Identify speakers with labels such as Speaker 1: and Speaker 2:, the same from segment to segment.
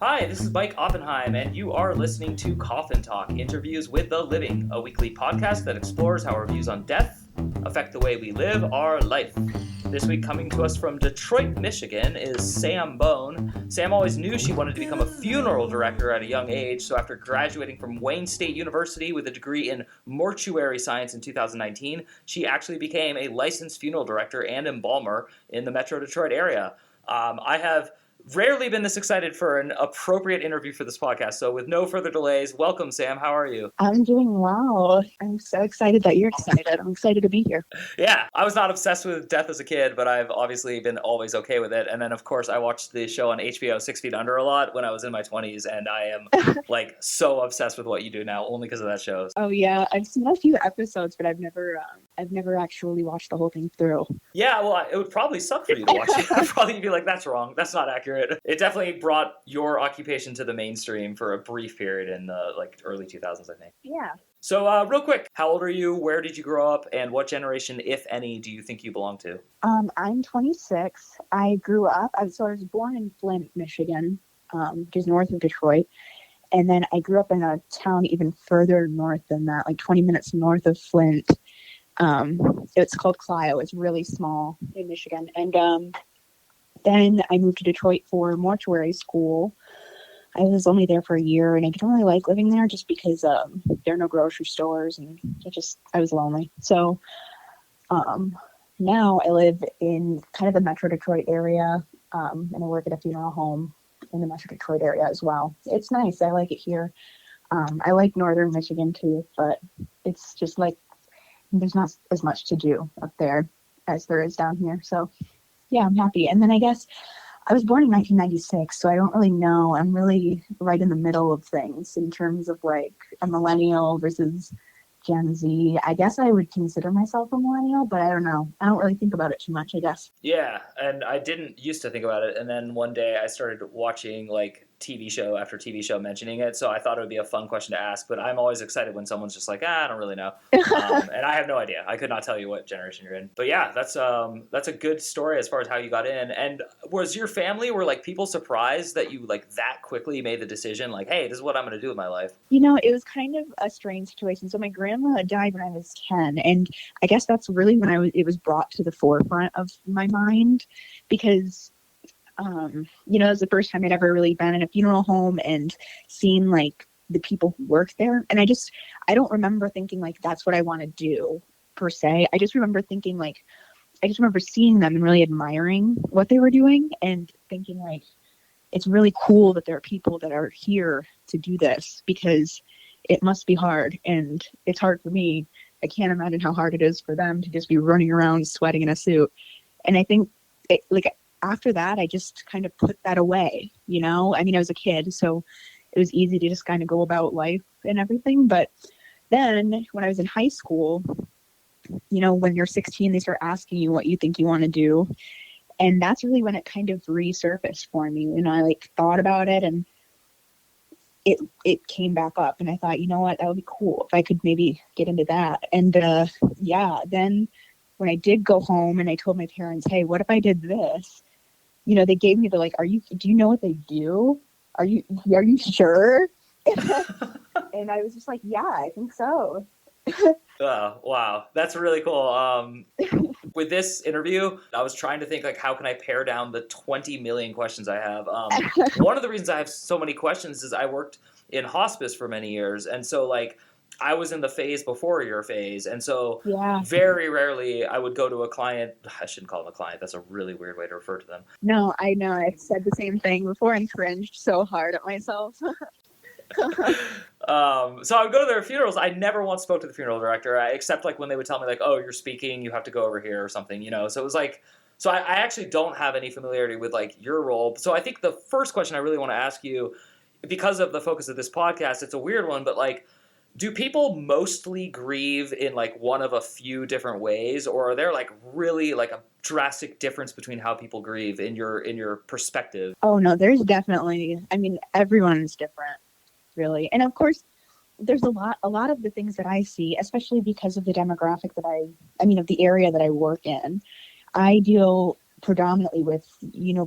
Speaker 1: Hi, this is Mike Oppenheim, and you are listening to Coffin Talk, Interviews with the Living, a weekly podcast that explores how our views on death affect the way we live our life. This week, coming to us from Detroit, Michigan, is Sam Bone. Sam always knew she wanted to become a funeral director at a young age, so after graduating from Wayne State University with a degree in mortuary science in 2019, she actually became a licensed funeral director and embalmer in the Metro Detroit area. I have rarely been this excited for an appropriate interview for this podcast. So with no further delays, welcome, Sam. How are you?
Speaker 2: I'm doing well. I'm so excited that you're excited. I'm excited to be here.
Speaker 1: Yeah, I was not obsessed with death as a kid, but I've obviously been always okay with it. And then, of course, I watched the show on HBO, 6 Feet Under, a lot when I was in my 20s. And I am like so obsessed with what you do now, only because of that show.
Speaker 2: Oh yeah, I've seen a few episodes, but I've never actually watched the whole thing through.
Speaker 1: Yeah, well, it would probably suck for you to watch it. I'd probably be like, that's wrong. That's not accurate. It definitely brought your occupation to the mainstream for a brief period in the early 2000s, I think.
Speaker 2: Yeah.
Speaker 1: So real quick, how old are you? Where did you grow up? And what generation, if any, do you think you belong to?
Speaker 2: I'm 26. I grew up, I was born in Flint, Michigan, which is north of Detroit. And then I grew up in a town even further north than that, like 20 minutes north of Flint. It's called Clio. It's really small in Michigan. And then I moved to Detroit for mortuary school. I was only there for a year, and I didn't really like living there just because there are no grocery stores, and I was lonely. So now I live in kind of the Metro Detroit area, and I work at a funeral home in the Metro Detroit area as well. It's nice. I like it here. I like northern Michigan too, but it's just like there's not as much to do up there as there is down here. So yeah, I'm happy. And then I guess I was born in 1996, so I don't really know. I'm really right in the middle of things in terms of like a millennial versus Gen Z. I guess I would consider myself a millennial, but I don't know. I don't really think about it too much, I guess.
Speaker 1: Yeah, and I didn't used to think about it. And then one day I started watching TV show after TV show mentioning it. So I thought it would be a fun question to ask, but I'm always excited when someone's just like, I don't really know. And I have no idea. I could not tell you what generation you're in. But yeah, that's a good story as far as how you got in. And was your family, were people surprised that you that quickly made the decision hey, this is what I'm going to do with my life?
Speaker 2: It was kind of a strange situation. So my grandma died when I was 10. And I guess that's really when it was brought to the forefront of my mind because it was the first time I'd ever really been in a funeral home and seen the people who worked there. And I don't remember thinking that's what I want to do per se. I just remember thinking I just remember seeing them and really admiring what they were doing and thinking it's really cool that there are people that are here to do this because it must be hard. And it's hard for me. I can't imagine how hard it is for them to just be running around sweating in a suit. And I think after that, I just kind of put that away, I was a kid, so it was easy to just kind of go about life and everything. But then when I was in high school, when you're 16, they start asking you what you think you want to do. And that's really when it kind of resurfaced for me. I thought about it and it came back up. And I thought, you know what, that would be cool if I could maybe get into that. And then when I did go home and I told my parents, hey, what if I did this? They gave me the do you know what they do? Are you sure? And I was just yeah, I think so.
Speaker 1: Wow. That's really cool. With this interview, I was trying to think how can I pare down the 20 million questions I have. One of the reasons I have so many questions is I worked in hospice for many years. And so I was in the phase before your phase. And so very rarely I would go to a client. I shouldn't call them a client. That's a really weird way to refer to them.
Speaker 2: No, I know. I've said the same thing before and cringed so hard at myself.
Speaker 1: So I would go to their funerals. I never once spoke to the funeral director, except when they would tell me oh, you're speaking, you have to go over here or something, So it was so I actually don't have any familiarity with your role. So I think the first question I really want to ask you, because of the focus of this podcast, it's a weird one, but do people mostly grieve in one of a few different ways, or are there really a drastic difference between how people grieve in your perspective?
Speaker 2: Oh no, there's definitely, everyone is different, really. And of course, there's a lot of the things that I see, especially because of the demographic that of the area that I work in. I deal predominantly with,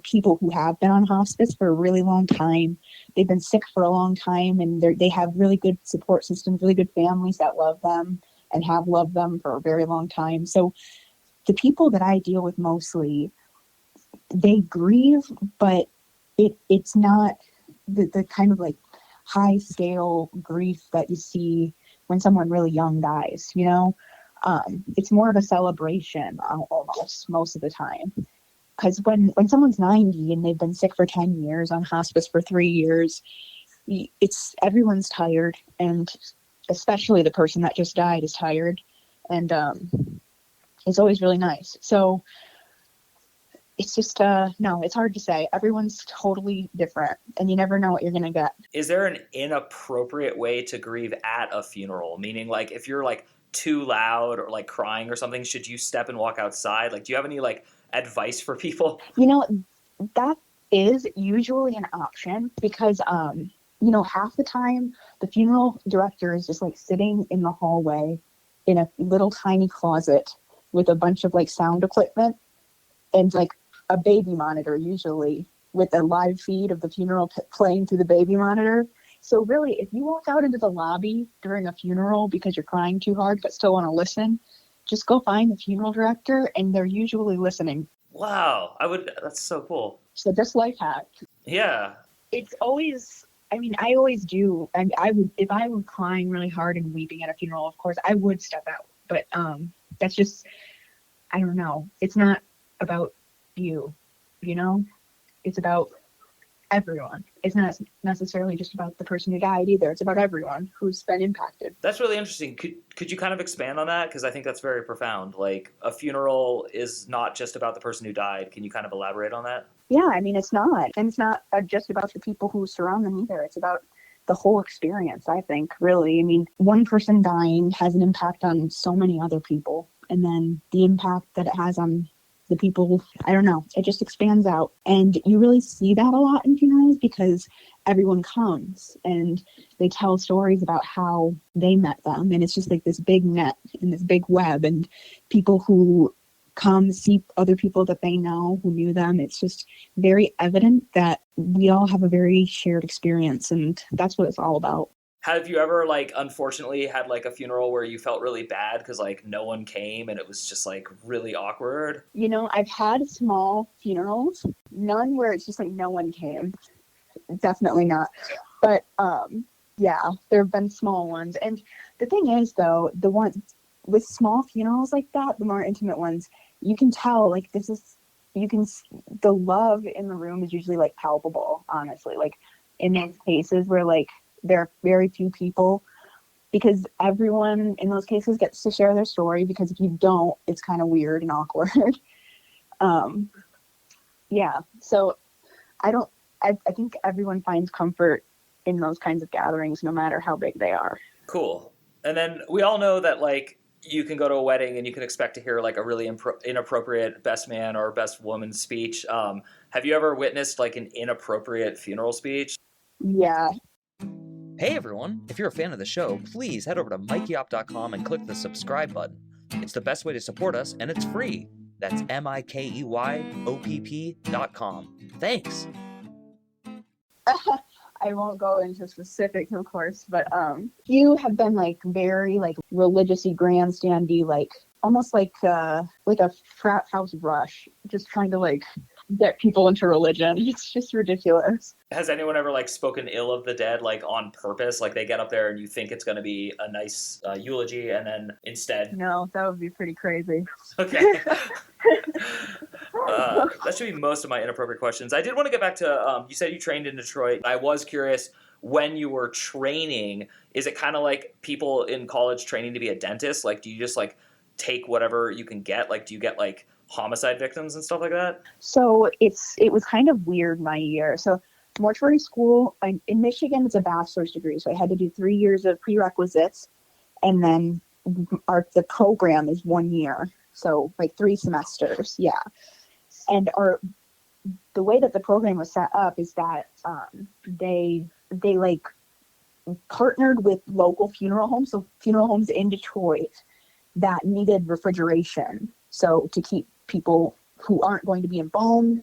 Speaker 2: people who have been on hospice for a really long time. They've been sick for a long time, and they have really good support systems, really good families that love them and have loved them for a very long time. So the people that I deal with mostly, they grieve, but it's not the kind of like high scale grief that you see when someone really young dies, it's more of a celebration almost most of the time. Because when someone's 90 and they've been sick for 10 years, on hospice for 3 years, everyone's tired, and especially the person that just died is tired, and it's always really nice. So it's just, no, it's hard to say. Everyone's totally different, and you never know what you're going to get.
Speaker 1: Is there an inappropriate way to grieve at a funeral? Meaning, like, if you're, like, too loud or, like, crying or something, should you step and walk outside? Like, do you have any, like, advice for people?
Speaker 2: That is usually an option because, half the time the funeral director is just, like, sitting in the hallway in a little tiny closet with a bunch of, like, sound equipment and, like, a baby monitor, usually with a live feed of the funeral playing through the baby monitor. So really, if you walk out into the lobby during a funeral because you're crying too hard but still want to listen, just go find the funeral director, and they're usually listening.
Speaker 1: Wow, that's so cool.
Speaker 2: So just life hack.
Speaker 1: Yeah.
Speaker 2: It's always, I always do. I would, if I were crying really hard and weeping at a funeral, of course, I would step out. But that's just, I don't know. It's not about you, it's about everyone. It's not necessarily just about the person who died either. It's about everyone who's been impacted.
Speaker 1: That's really interesting. Could you kind of expand on that? Because I think that's very profound. Like, a funeral is not just about the person who died. Can you kind of elaborate on that?
Speaker 2: Yeah, it's not. And it's not just about the people who surround them either. It's about the whole experience, I think, really. One person dying has an impact on so many other people. And then the impact that it has on the people, I don't know, it just expands out. And you really see that a lot in funerals because everyone comes and they tell stories about how they met them. And it's just like this big net and this big web, and people who come see other people that they know who knew them. It's just very evident that we all have a very shared experience, and that's what it's all about.
Speaker 1: Have you ever, like, unfortunately had, like, a funeral where you felt really bad because, like, no one came and it was just, like, really awkward?
Speaker 2: I've had small funerals, none where it's just, like, no one came. Definitely not. But, yeah, there have been small ones. And the thing is, though, the ones with small funerals like that, the more intimate ones, you can tell, like, the love in the room is usually, like, palpable, honestly. Like, in those cases where, like, there are very few people, because everyone in those cases gets to share their story, because if you don't, it's kind of weird and awkward. Yeah, so I think everyone finds comfort in those kinds of gatherings, no matter how big they are.
Speaker 1: Cool. And then we all know that, like, you can go to a wedding and you can expect to hear, like, a really inappropriate best man or best woman speech. Have you ever witnessed, like, an inappropriate funeral speech?
Speaker 2: Yeah.
Speaker 3: Hey everyone, if you're a fan of the show, please head over to mikeyop.com and click the subscribe button. It's the best way to support us, and it's free. That's MIKEYOPP.com. Thanks!
Speaker 2: I won't go into specifics, of course, but you have been, like, very, like, religiously grandstandy, like, almost like a frat house rush, just trying to, like, get people into religion. It's just ridiculous.
Speaker 1: Has anyone ever, like, spoken ill of the dead, like, on purpose? Like, they get up there and you think it's going to be a nice eulogy, and then instead...
Speaker 2: No, that would be pretty crazy.
Speaker 1: Okay. That should be most of my inappropriate questions. I did want to get back to, you said you trained in Detroit. I was curious, when you were training, is it kind of like people in college training to be a dentist? Like, do you just, like, take whatever you can get? Like, do you get, like, homicide victims and stuff like that?
Speaker 2: So it was kind of weird my year. So mortuary school in Michigan, it's a bachelor's degree. So I had to do 3 years of prerequisites, and then the program is 1 year. So, like, 3 semesters. Yeah. And the way that the program was set up is that they like partnered with local funeral homes. So funeral homes in Detroit that needed refrigeration. So to keep people who aren't going to be embalmed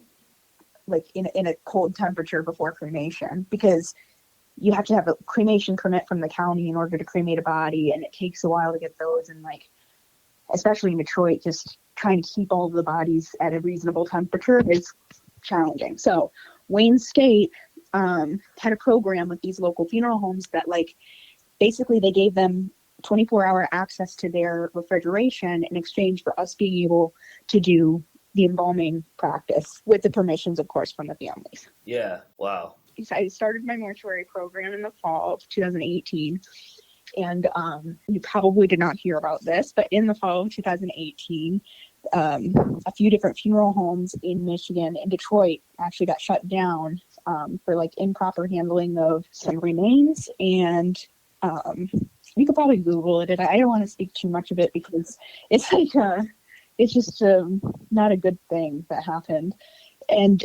Speaker 2: like in a cold temperature before cremation, because you have to have a cremation permit from the county in order to cremate a body, and it takes a while to get those. And like, especially in Detroit, just trying to keep all of the bodies at a reasonable temperature is challenging. So Wayne State had a program with these local funeral homes that like basically they gave them 24-hour access to their refrigeration in exchange for us being able to do the embalming practice with the permissions, of course, from the families.
Speaker 1: Yeah. Wow.
Speaker 2: I started my mortuary program in the fall of 2018. And you probably did not hear about this, but in the fall of 2018, a few different funeral homes in Michigan and Detroit actually got shut down for like improper handling of some remains. And you could probably Google it. I don't want to speak too much of it because it's like it's just not a good thing that happened. And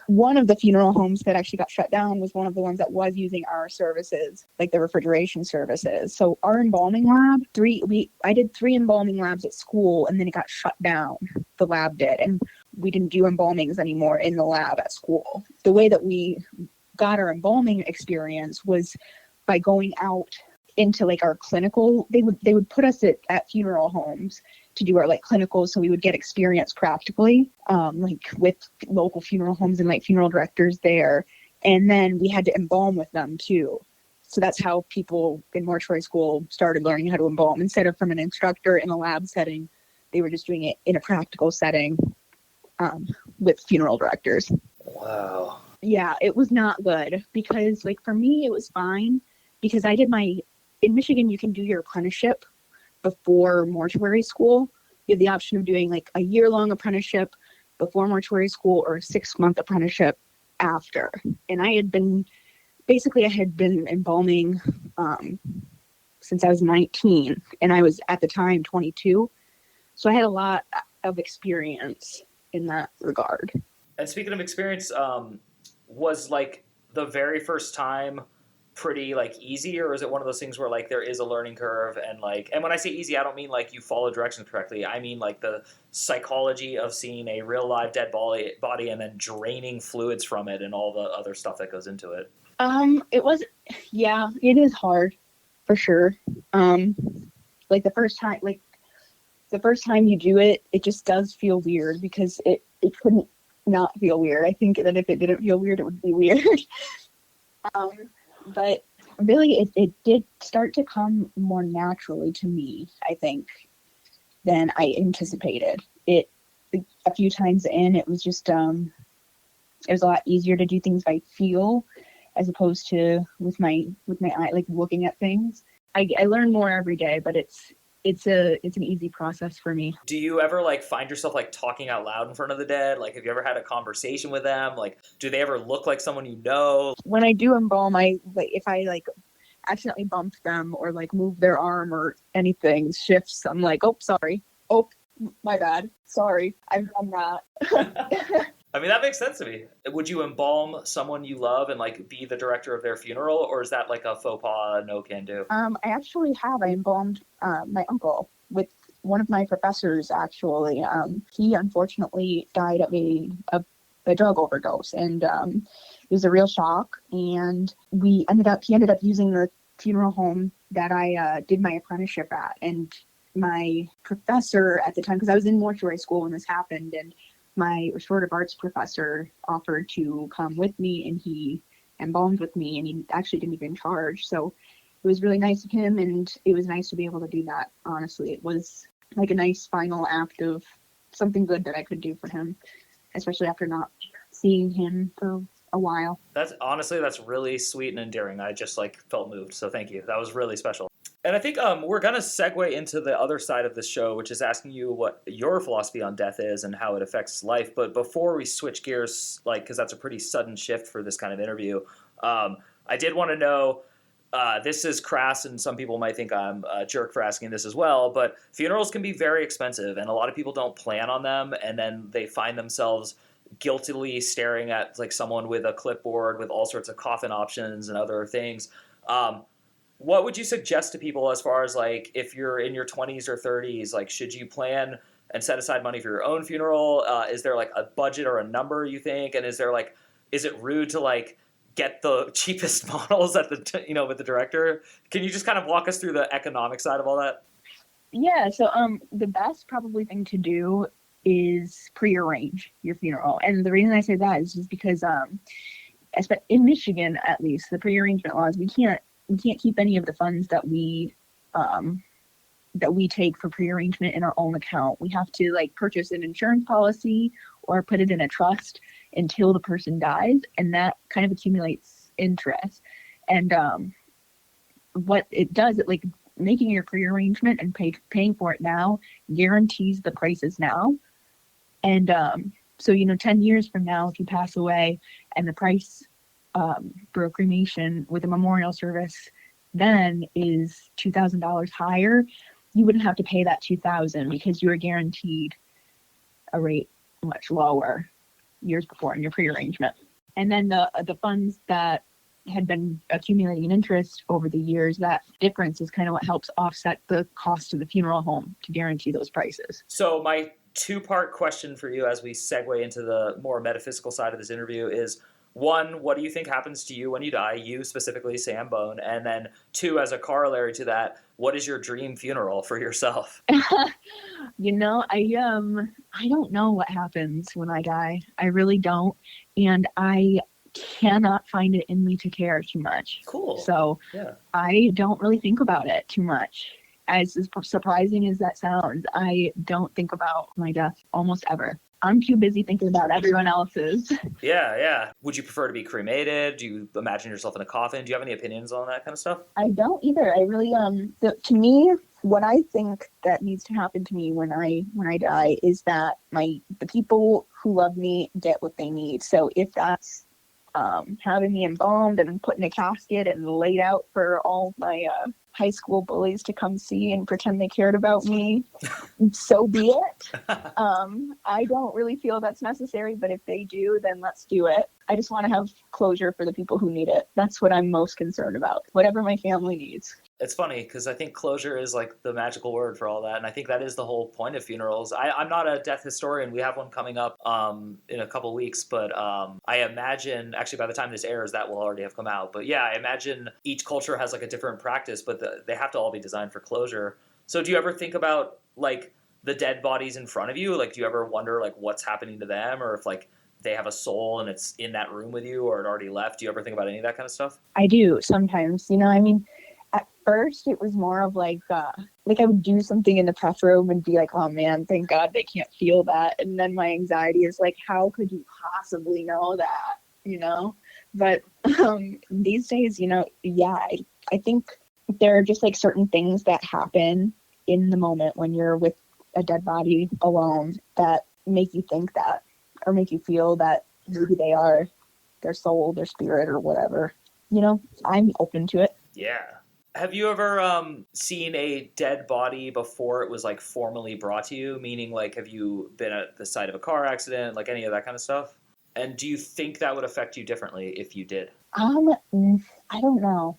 Speaker 2: one of the funeral homes that actually got shut down was one of the ones that was using our services, like the refrigeration services. So our embalming lab, I did 3 embalming labs at school, and then it got shut down. The lab did, and we didn't do embalmings anymore in the lab at school. The way that we got our embalming experience was by going out into like our clinical. They would put us at funeral homes to do our like clinicals, so we would get experience practically, like with local funeral homes and like funeral directors there. And then we had to embalm with them too. So that's how people in mortuary school started learning how to embalm. Instead of from an instructor in a lab setting, they were just doing it in a practical setting with funeral directors.
Speaker 1: Wow.
Speaker 2: Yeah, it was not good because like for me, it was fine because in Michigan, you can do your apprenticeship before mortuary school. You have the option of doing like a year-long apprenticeship before mortuary school or a 6-month apprenticeship after. And I had been embalming since I was 19, and I was at the time 22. So I had a lot of experience in that regard.
Speaker 1: And speaking of experience, was like the very first time pretty like easy, or is it one of those things where like there is a learning curve and when I say easy, I don't mean like you follow directions correctly. I mean like the psychology of seeing a real live dead body and then draining fluids from it and all the other stuff that goes into it. It is hard for sure. Like the first time you do it, it just does feel weird because it couldn't not feel weird. I think that if it didn't feel weird, it would be weird. But really, it did start to come more naturally to me, I think, than I anticipated. A few times in, it was just, it was a lot easier to do things by feel as opposed to with my eye, like looking at things. I learn more every day, but it's an easy process for me. Do you ever like find yourself like talking out loud in front of the dead? Like, have you ever had a conversation with them? Like, do they ever look like someone you know?
Speaker 2: When I do embalm, if I like accidentally bump them or like move their arm or anything shifts, I'm like, oh, sorry. Oh, my bad. Sorry. I'm not.
Speaker 1: I mean, that makes sense to me. Would you embalm someone you love and like be the director of their funeral, or is that like a faux pas, no can do?
Speaker 2: I actually have. I embalmed my uncle with one of my professors. Actually, he unfortunately died of a drug overdose, and it was a real shock. And he ended up using the funeral home that I did my apprenticeship at, and my professor at the time, because I was in mortuary school when this happened, and my restorative arts professor offered to come with me, and he embalmed with me, and he actually didn't even charge. So it was really nice of him, and it was nice to be able to do that. Honestly, it was like a nice final act of something good that I could do for him, especially after not seeing him for a while.
Speaker 1: That's really sweet and endearing. I just like felt moved. So thank you. That was really special. And I think we're going to segue into the other side of this show, which is asking you what your philosophy on death is and how it affects life. But before we switch gears, like, because that's a pretty sudden shift for this kind of interview, I did want to know, this is crass and some people might think I'm a jerk for asking this as well, but funerals can be very expensive and a lot of people don't plan on them, and then they find themselves guiltily staring at like someone with a clipboard with all sorts of coffin options and other things. What would you suggest to people as far as like if you're in your 20s or 30s, like should you plan and set aside money for your own funeral? Is there like a budget or a number you think? And is it rude to like get the cheapest models at with the director? Can you just kind of walk us through the economic side of all that?
Speaker 2: Yeah, so the best probably thing to do is prearrange your funeral. And the reason I say that is just because in Michigan, at least, the prearrangement laws, we can't keep any of the funds that we take for prearrangement in our own account. We have to like purchase an insurance policy or put it in a trust until the person dies, and that kind of accumulates interest. And what it does, it like making your prearrangement and paying for it now guarantees the prices now. And so 10 years from now, if you pass away and the price for a cremation with a memorial service then is $2,000 higher, you wouldn't have to pay that $2,000 because you were guaranteed a rate much lower years before in your prearrangement. And then the funds that had been accumulating interest over the years, that difference is kind of what helps offset the cost of the funeral home to guarantee those prices.
Speaker 1: So my two-part question for you as we segue into the more metaphysical side of this interview is, one, what do you think happens to you when you die? You specifically, Sam Bone. And then two, as a corollary to that, what is your dream funeral for yourself?
Speaker 2: I don't know what happens when I die. I really don't. And I cannot find it in me to care too much.
Speaker 1: Cool.
Speaker 2: So
Speaker 1: yeah.
Speaker 2: I don't really think about it too much. As surprising as that sounds, I don't think about my death almost ever. I'm too busy thinking about everyone else's.
Speaker 1: Yeah. Would you prefer to be cremated? Do you imagine yourself in a coffin? Do you have any opinions on that kind of stuff?
Speaker 2: I don't either. I really to me, what I think that needs to happen to me when I die is that the people who love me get what they need. So if that's having me embalmed and put in a casket and laid out for all my high school bullies to come see and pretend they cared about me, so be it. I don't really feel that's necessary, but if they do, then let's do it. I just want to have closure for the people who need it. That's what I'm most concerned about, whatever my family needs.
Speaker 1: It's funny because I think closure is like the magical word for all that. And I think that is the whole point of funerals. I'm not a death historian. We have one coming up in a couple weeks. But I imagine, actually, by the time this airs, that will already have come out. But yeah, I imagine each culture has like a different practice, but they have to all be designed for closure. So do you ever think about like the dead bodies in front of you? Like, do you ever wonder like what's happening to them, or if like they have a soul and it's in that room with you or it already left? Do you ever think about any of that kind of stuff?
Speaker 2: I do sometimes. At first, it was more of like I would do something in the prep room and be like, oh man, thank God they can't feel that. And then my anxiety is like, how could you possibly know that, But these days, I think there are just like certain things that happen in the moment when you're with a dead body alone that make you think that, or make you feel that maybe they are their soul, their spirit, or whatever. I'm open to it.
Speaker 1: Yeah. Have you ever seen a dead body before it was like formally brought to you? Meaning, like, have you been at the site of a car accident, like any of that kind of stuff? And do you think that would affect you differently if you did?
Speaker 2: I don't know.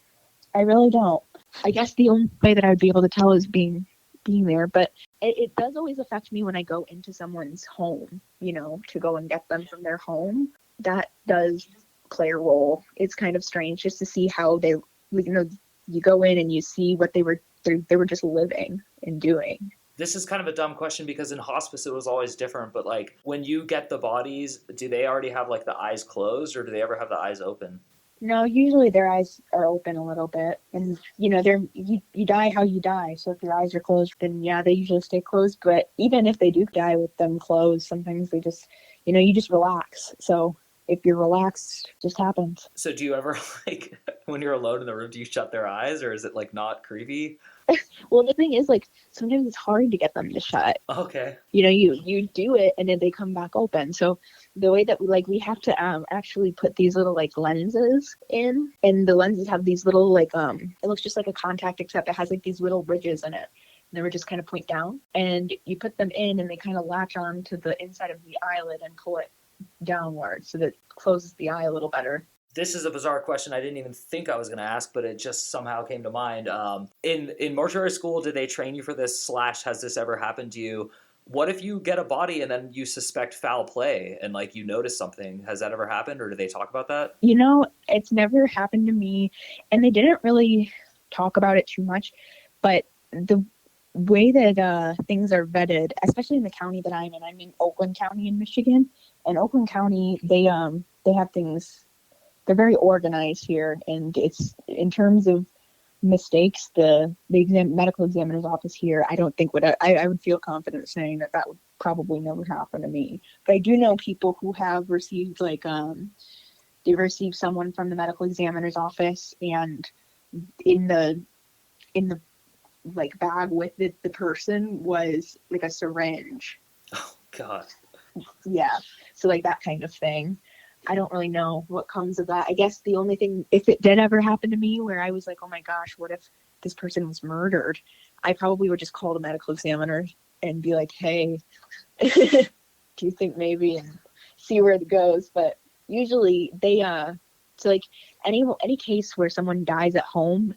Speaker 2: I really don't. I guess the only way that I would be able to tell is being there, but it does always affect me when I go into someone's home, to go and get them from their home. That does play a role. It's kind of strange just to see how they, you go in and you see what they were just living and doing.
Speaker 1: This is kind of a dumb question because in hospice it was always different, but like when you get the bodies, do they already have like the eyes closed or do they ever have the eyes open?
Speaker 2: No, usually their eyes are open a little bit, and you die how you die. So if your eyes are closed, then yeah, they usually stay closed. But even if they do die with them closed, sometimes they just, you just relax. So if you're relaxed, it just happens.
Speaker 1: So do you ever like when you're alone in the room, do you shut their eyes or is it like not creepy?
Speaker 2: Well, the thing is, like, sometimes it's hard to get them to shut.
Speaker 1: Okay.
Speaker 2: You do it and then they come back open. So the way that we have to actually put these little like lenses in, and the lenses have these little like it looks just like a contact, except it has like these little ridges in it. And they were just kind of point down, and you put them in and they kind of latch on to the inside of the eyelid and pull it downward so that it closes the eye a little better.
Speaker 1: This is a bizarre question I didn't even think I was going to ask, but it just somehow came to mind. In mortuary school, did they train you for this / has this ever happened to you What if you get a body and then you suspect foul play and like you notice something? Has that ever happened, or do they talk about that?
Speaker 2: It's never happened to me, and they didn't really talk about it too much, but the way that things are vetted, especially in the county that I'm in Oakland County in Michigan, and Oakland County, they have things, they're very organized here, and it's in terms of mistakes, the medical examiner's office here, I don't think I would feel confident saying that would probably never happen to me. But I do know people who have received they received someone from the medical examiner's office, and in the like bag with the person was like a syringe.
Speaker 1: Oh God.
Speaker 2: Yeah. So like that kind of thing. I don't really know what comes of that. I guess the only thing, if it did ever happen to me where I was like, oh my gosh, what if this person was murdered? I probably would just call the medical examiner and be like, hey, do you think maybe, and see where it goes. But usually they, so like any case where someone dies at home,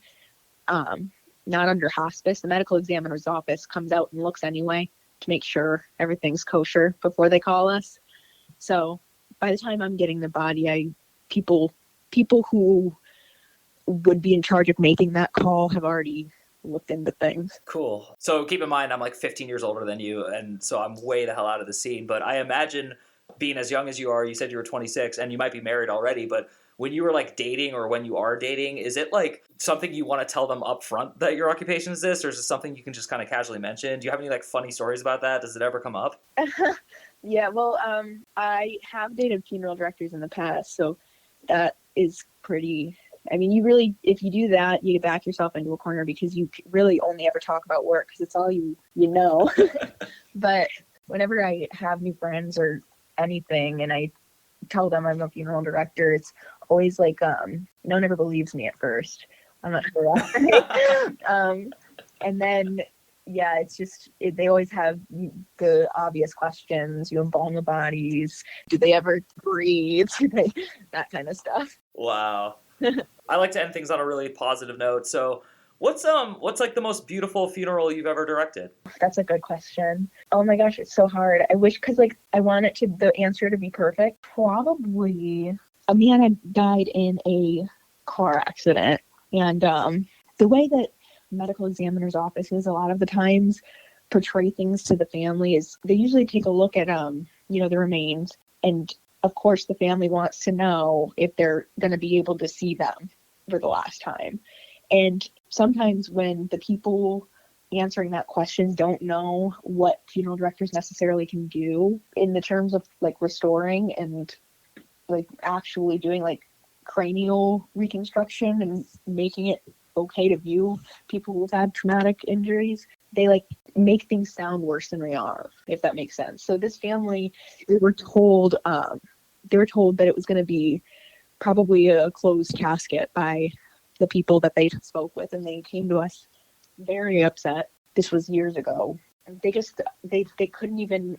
Speaker 2: not under hospice, the medical examiner's office comes out and looks anyway to make sure everything's kosher before they call us. So by the time I'm getting the body, people who would be in charge of making that call have already looked into things.
Speaker 1: Cool. So keep in mind, I'm like 15 years older than you, and so I'm way the hell out of the scene. But I imagine being as young as you are, you said you were 26, and you might be married already, but when you were like dating or when you are dating, is it like something you want to tell them up front that your occupation is this, or is it something you can just kind of casually mention? Do you have any like funny stories about that? Does it ever come up?
Speaker 2: Yeah, well, I have dated funeral directors in the past, so that is pretty. I mean, if you do that, you back yourself into a corner because you really only ever talk about work because it's all you know. But whenever I have new friends or anything and I tell them I'm a funeral director, it's always like, no one ever believes me at first. I'm not sure why. And then, yeah, it's just, they always have the obvious questions. You embalm the bodies. Do they ever breathe? That kind of stuff.
Speaker 1: Wow. I like to end things on a really positive note. So what's like the most beautiful funeral you've ever directed?
Speaker 2: That's a good question. Oh my gosh, it's so hard. I wish, because like I want the answer to be perfect. Probably a man had died in a car accident, and the way that medical examiner's offices a lot of the times portray things to the family is they usually take a look at the remains, and of course the family wants to know if they're going to be able to see them for the last time. And sometimes when the people answering that question don't know what funeral directors necessarily can do in the terms of like restoring and like actually doing like cranial reconstruction and making it okay to view people who've had traumatic injuries, they like make things sound worse than they are, if that makes sense. So this family, they were told that it was going to be probably a closed casket by the people that they spoke with, and they came to us very upset. This was years ago. They couldn't even.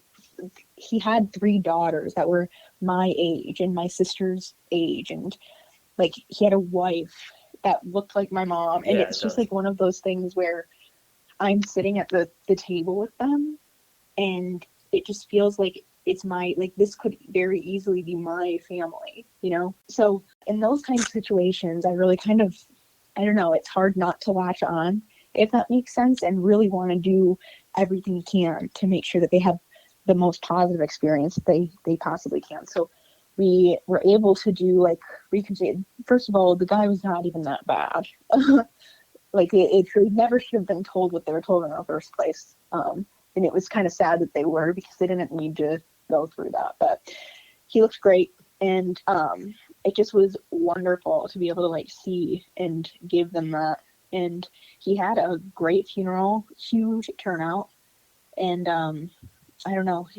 Speaker 2: He had 3 daughters that were my age and my sister's age, and like he had a wife that looked like my mom, and
Speaker 1: Yeah,
Speaker 2: it's just like one of those things where I'm sitting at the table with them, and it just feels like it's this could very easily be my family, So in those kinds of situations, I really kind of, I don't know, it's hard not to latch on, if that makes sense, and really want to do everything you can to make sure that they have the most positive experience they possibly can. So we were able to do like reconstruction. First of all, the guy was not even that bad. Like they never should have been told what they were told in the first place. And it was kind of sad that they were, because they didn't need to go through that. But he looked great, and it just was wonderful to be able to like see and give them that. And he had a great funeral, huge turnout, and I don't know,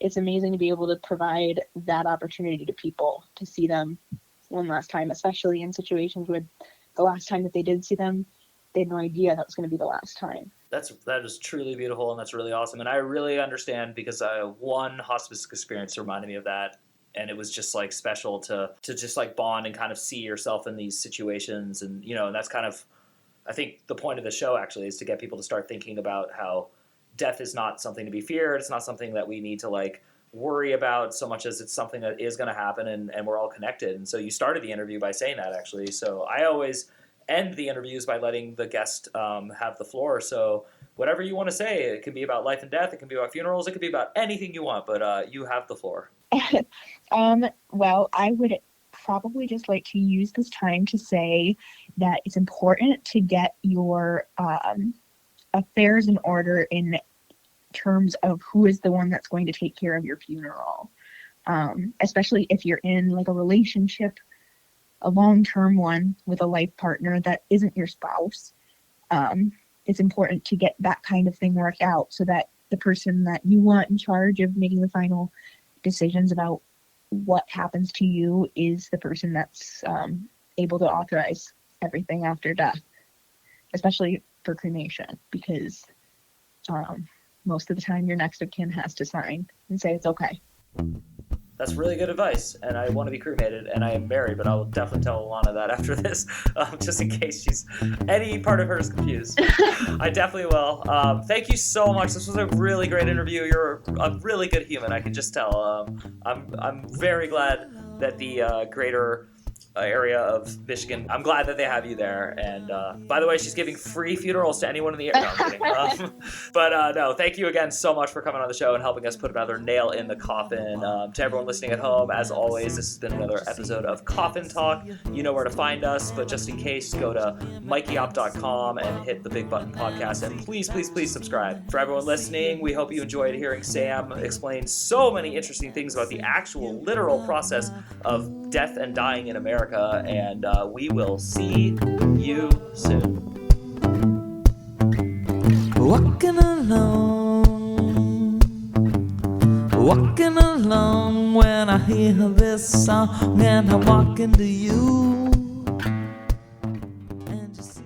Speaker 2: it's amazing to be able to provide that opportunity to people to see them one last time, especially in situations where the last time that they did see them, they had no idea that was going to be the last time.
Speaker 1: That is truly beautiful, and that's really awesome. And I really understand, because one hospice experience reminded me of that, and it was just like special to just like bond and kind of see yourself in these situations. And and that's kind of, I think the point of the show actually is to get people to start thinking about how death is not something to be feared. It's not something that we need to like worry about so much as it's something that is going to happen, and we're all connected. And so you started the interview by saying that, actually. So I always end the interviews by letting the guest have the floor. So whatever you want to say, it can be about life and death, it can be about funerals, it can be about anything you want, but you have the floor.
Speaker 2: Well, I would probably just like to use this time to say that it's important to get your affairs in order in terms of who is the one that's going to take care of your funeral. Especially if you're in like a relationship, a long-term one with a life partner that isn't your spouse. It's important to get that kind of thing worked out so that the person that you want in charge of making the final decisions about what happens to you is the person that's able to authorize everything after death, especially for cremation, because most of the time your next of kin has to sign and say it's okay.
Speaker 1: That's really good advice, and I want to be cremated, and I am married, but I'll definitely tell Alana that after this, just in case any part of her is confused. I definitely will. Thank you so much. This was a really great interview. You're a really good human, I can just tell. I'm very glad that the greater area of Michigan, I'm glad that they have you there. And by the way, she's giving free funerals to anyone in the area. No, I'm kidding. But no, thank you again so much for coming on the show and helping us put another nail in the coffin. To everyone listening at home, as always, this has been another episode of Coffin Talk. You know where to find us, but just in case, go to MikeyOp.com and hit the big button podcast, and please, please, please subscribe. For everyone listening, we hope you enjoyed hearing Sam explain so many interesting things about the actual literal process of death and dying in America, and we will see you soon.
Speaker 4: Walking along when I hear this song, and I walk into you and just